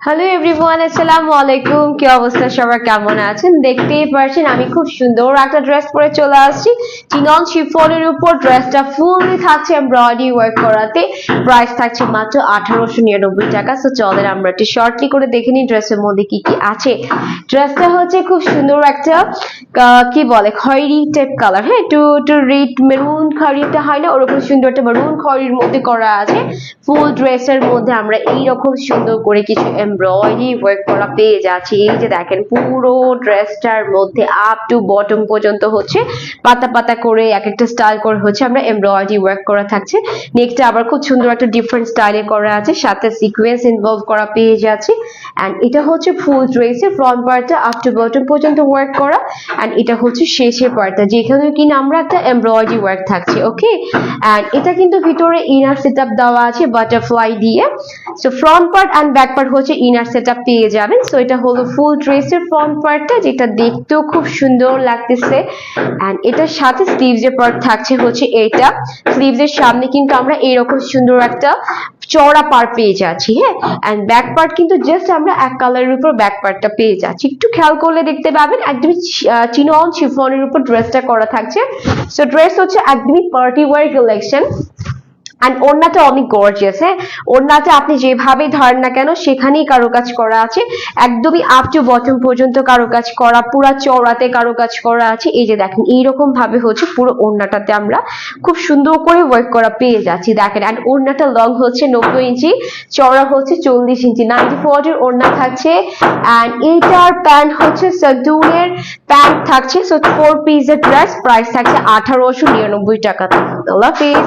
Hello everyone, আসসালামু আলাইকুম। কি অবস্থা সবার, কেমন আছেন? দেখতেই পারছেন আমি খুব সুন্দর একটা ড্রেস পরে চলে আসছি। চিনন শিফনের উপর ড্রেসটা ফুললি থাকছে এমব্রয়ডারি ওয়ার্ক করাতে। প্রাইস থাকছে মাত্র 1899 টাকা। সো চলেন আমরা একটু শর্টলি করে দেখে নিই ড্রেসের মধ্যে কি কি আছে। ড্রেসটা হচ্ছে খুব সুন্দর একটা কি বলে খয়েরি টাইপ কালার, হ্যাঁ, একটু একটু রেড মেরুন খয়েরিটা হয় না, ওরকম সুন্দর একটা মেরুন খয়েরির মধ্যে করা আছে। ফুল ড্রেসের মধ্যে আমরা এইরকম সুন্দর করে কিছু এমব্রয়ডারি ওয়ার্ক করা পেয়ে যাচ্ছি। এই যে দেখেন পুরো ড্রেসটার মধ্যে আপ টু বটম পর্যন্ত হচ্ছে পাতা পাতা করে এক একটা স্টাইল করে হচ্ছে আমরা এমব্রয়ডারি ওয়ার্ক করা থাকছে। নেক্সট আবার খুব সুন্দর একটা ডিফারেন্ট স্টাইলে করা আছে, সাথে সিকোয়েন্স ইনভলভ করা পেয়ে যাচ্ছি। এন্ড এটা হচ্ছে ফুল ড্রেসের ফ্রন্ট পার্টটা আপ টু বটম পর্যন্ত ওয়ার্ক করা, এন্ড এটা হচ্ছে শেষের পার্টটা যেখানে কিনা আমরা একটা এমব্রয়ডারি ওয়ার্ক থাকছে। ওকে, এন্ড এটা কিন্তু ভিতরে ইনার সেটআপ দেওয়া আছে বাটারফ্লাই দিয়ে। So front part and back part হচ্ছে ইনার সেটআপ পেয়ে যাবেন। সো এটা হলো ফুল ড্রেসের ফ্রন্ট পার্টটা, যেটা দেখতেও খুব সুন্দর লাগতেছে। এন্ড এটার সাথে স্লিভস এর পার্ট থাকছে হচ্ছে এইটা। স্লিভস এর সামনে কিন্তু আমরা এইরকম সুন্দর একটা চওড়া পার্ট পেয়ে যাচ্ছি, হ্যাঁ। এন্ড ব্যাক পার্ট কিন্তু জাস্ট আমরা এক কালারের উপর ব্যাক পার্টটা পেয়ে যাচ্ছি। একটু খেয়াল করলে দেখতে পাবেন একদমই চিনন শিফনের উপর ড্রেসটা করা থাকছে। সো ড্রেস হচ্ছে একদমই পার্টি ওয়্যার কালেকশন। এন্ড ওড়নাটা অনেক গর্জিয়াস, হ্যাঁ। ওড়নাটা আপনি যেভাবেই ধরেন না কেন সেখানেই কারুকাজ করা আছে, একদমই আপ টু বটম পর্যন্ত কারুকাজ করা, পুরো চওড়াতে কারুকাজ করা আছে। এই যে দেখেন এইরকম ভাবে হচ্ছে পুরো ওড়নাটাতে আমরা খুব সুন্দর করে ওয়ার্ক করা পেয়ে যাচ্ছি। দেখেন এন্ড ওড়নাটা লং হচ্ছে 90 ইঞ্চি, চওড়া হচ্ছে 40 ইঞ্চি, 94 এর ওড়না থাকছে। এন্ড এইটার প্যান্ট হচ্ছে সান্টুনের প্যান্ট থাকছে। সো 4 পিসের ড্রেস, প্রাইস থাকছে 1899 টাকা। আল্লাহ হাফেজ।